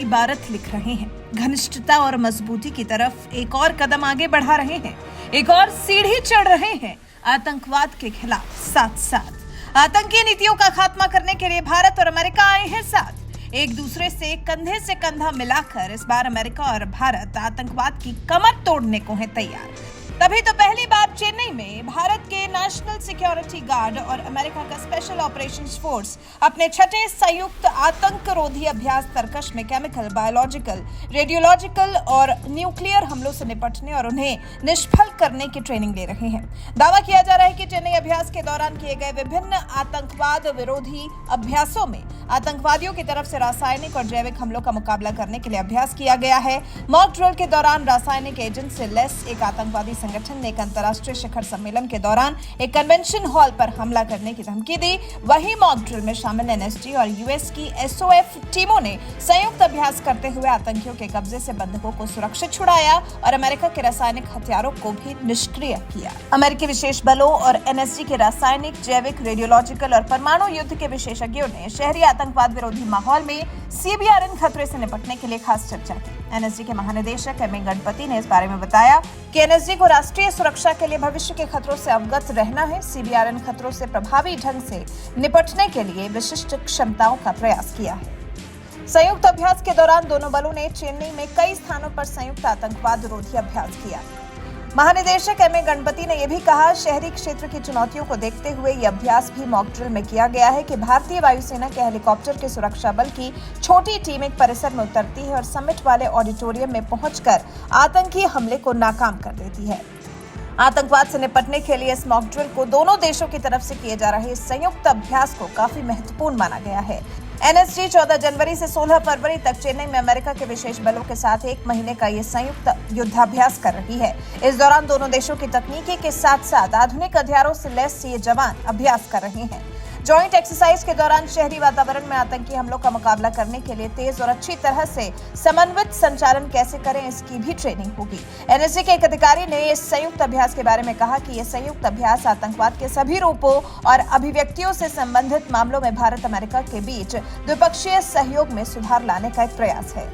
इबारत लिख रहे हैं। घनिष्ठता और मजबूती की तरफ एक और कदम आगे बढ़ा रहे हैं, एक और सीढ़ी चढ़ रहे हैं। आतंकवाद के खिलाफ साथ साथ आतंकी नीतियों का खात्मा करने के लिए भारत और अमेरिका आए हैं साथ। एक दूसरे से कंधा मिलाकर इस बार अमेरिका और भारत आतंकवाद की कमर तोड़ने को है तैयार। तभी तो पहली बार चेन्नई में भारत के नेशनल सिक्योरिटी गार्ड और अमेरिका का स्पेशल ऑपरेशंस फोर्स अपने छठे संयुक्त आतंकरोधी अभ्यास तरकश में केमिकल, बायोलॉजिकल, रेडियोलॉजिकल और न्यूक्लियर हमलों से निपटने और उन्हें निष्फल करने की ट्रेनिंग ले रहे हैं। दावा किया जा रहा है कि चेन्नई अभ्यास के दौरान किए गए विभिन्न आतंकवाद विरोधी अभ्यासों में आतंकवादियों की तरफ से रासायनिक और जैविक हमलों का मुकाबला करने के लिए अभ्यास किया गया है। मॉक ड्रिल के दौरान रासायनिक एजेंट से लैस एक आतंकवादी संगठन ने एक अंतर्राष्ट्रीय शिखर सम्मेलन के दौरान एक कन्वेंशन हॉल पर हमला करने की धमकी दी। वहीं मॉक ड्रिल में शामिल एनएसजी और यूएस की एसओएफ टीमों ने संयुक्त अभ्यास करते हुए आतंकियों के कब्जे से बंधकों को सुरक्षित छुड़ाया और अमेरिका के रासायनिक हथियारों को भी निष्क्रिय किया। अमेरिकी विशेष बलों और एनएसजी के रासायनिक, जैविक, रेडियोलॉजिकल और परमाणु युद्ध के विशेषज्ञों ने शहरी आतंकवाद विरोधी माहौल में सीबीआरएन खतरे से निपटने के लिए खास चर्चा की। एनएसजी के महानिदेशक एम ए गणपति ने इस बारे में बताया कि एनएसजी को राष्ट्रीय सुरक्षा के लिए भविष्य के खतरों से अवगत रहना है। सीबीआरएन खतरों से प्रभावी ढंग से निपटने के लिए विशिष्ट क्षमताओं का प्रयास किया है। संयुक्त अभ्यास के दौरान दोनों बलों ने चेन्नई में कई स्थानों पर संयुक्त आतंकवाद विरोधी अभ्यास किया। महानिदेशक एम ए गणपति ने यह भी कहा, शहरी क्षेत्र की चुनौतियों को देखते हुए यह अभ्यास भी मॉक ड्रिल में किया गया है कि भारतीय वायुसेना के हेलीकॉप्टर के सुरक्षा बल की छोटी टीम एक परिसर में उतरती है और समिट वाले ऑडिटोरियम में पहुंचकर आतंकी हमले को नाकाम कर देती है। आतंकवाद से निपटने के लिए इस मॉक ड्रिल को दोनों देशों की तरफ से किए जा रहे संयुक्त अभ्यास को काफी महत्वपूर्ण माना गया है। एनएसजी 14 जनवरी से 16 फरवरी तक चेन्नई में अमेरिका के विशेष बलों के साथ 1 महीने का ये संयुक्त युद्धाभ्यास कर रही है। इस दौरान दोनों देशों की तकनीकी के साथ साथ आधुनिक हथियारों से लैस ये जवान अभ्यास कर रहे हैं। जॉइंट एक्सरसाइज के दौरान शहरी वातावरण में आतंकी हमलों का मुकाबला करने के लिए तेज और अच्छी तरह से समन्वित संचालन कैसे करें, इसकी भी ट्रेनिंग होगी। एनएसजी के एक अधिकारी ने इस संयुक्त अभ्यास के बारे में कहा कि यह संयुक्त अभ्यास आतंकवाद के सभी रूपों और अभिव्यक्तियों से संबंधित मामलों में भारत अमेरिका के बीच द्विपक्षीय सहयोग में सुधार लाने का एक प्रयास है।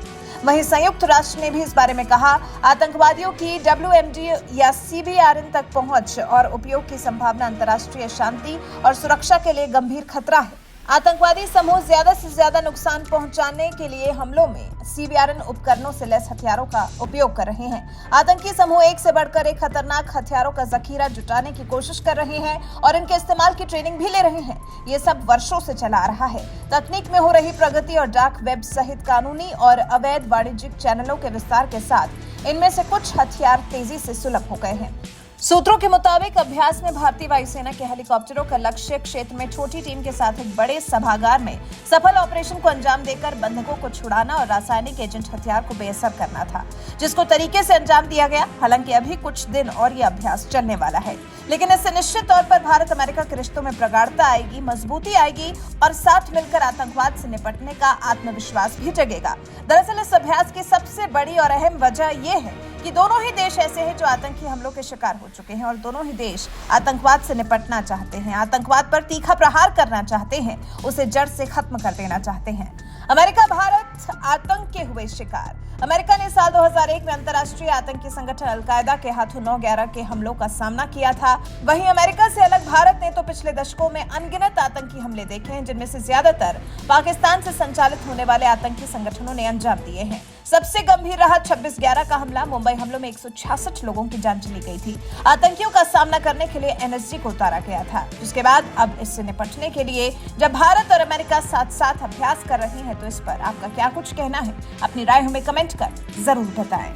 वहीं संयुक्त राष्ट्र ने भी इस बारे में कहा, आतंकवादियों की WMD या सीबीआरएन तक पहुंच और उपयोग की संभावना अंतर्राष्ट्रीय शांति और सुरक्षा के लिए गंभीर खतरा है। आतंकवादी समूह ज्यादा से ज्यादा नुकसान पहुंचाने के लिए हमलों में सीबीआरएन उपकरणों से लैस हथियारों का उपयोग कर रहे हैं। आतंकी समूह एक से बढ़कर एक खतरनाक हथियारों का जखीरा जुटाने की कोशिश कर रहे हैं और इनके इस्तेमाल की ट्रेनिंग भी ले रहे हैं। ये सब वर्षों से चला आ रहा है। तकनीक में हो रही प्रगति और डार्क वेब सहित कानूनी और अवैध वाणिज्यिक चैनलों के विस्तार के साथ इनमें से कुछ हथियार तेजी से सुलभ हो गए हैं। सूत्रों के मुताबिक अभ्यास में भारतीय वायुसेना के हेलीकॉप्टरों का लक्ष्य क्षेत्र में छोटी टीम के साथ एक बड़े सभागार में सफल ऑपरेशन को अंजाम देकर बंधकों को छुड़ाना और रासायनिक एजेंट हथियार को बेअसर करना था, जिसको तरीके से अंजाम दिया गया। हालांकि अभी कुछ दिन और यह अभ्यास चलने वाला है, लेकिन इससे निश्चित तौर पर भारत अमेरिका के रिश्तों में प्रगाढ़ता आएगी, मजबूती आएगी और साथ मिलकर आतंकवाद से निपटने का आत्मविश्वास भी जगेगा। दरअसल इस अभ्यास की सबसे बड़ी और अहम वजह यह है कि दोनों ही देश ऐसे हैं जो आतंकी हमलों के शिकार हो चुके हैं और दोनों ही देश आतंकवाद से निपटना चाहते हैं, आतंकवाद पर तीखा प्रहार करना चाहते हैं, उसे जड़ से खत्म कर देना चाहते हैं। अमेरिका भारत आतंक के हुए शिकार। अमेरिका ने साल 2001 में अंतर्राष्ट्रीय आतंकी संगठन अल-कायदा के हाथों 9/11 के हमलों का सामना किया था। वहीं अमेरिका से अलग भारत ने तो पिछले दशकों में अनगिनत आतंकी हमले देखे हैं, जिनमें से ज्यादातर पाकिस्तान से संचालित होने वाले आतंकी संगठनों ने अंजाम दिए हैं। सबसे गंभीर रहा 26/11 का हमला। मुंबई हमलों में 166 लोगों की जान चली गई थी। आतंकियों का सामना करने के लिए एनएसजी को उतारा गया था, जिसके बाद अब इससे निपटने के लिए जब भारत और अमेरिका साथ साथ अभ्यास कर रहे हैं, तो इस पर आपका क्या कुछ कहना है? अपनी राय हमें कमेंट कर जरूर बताएं।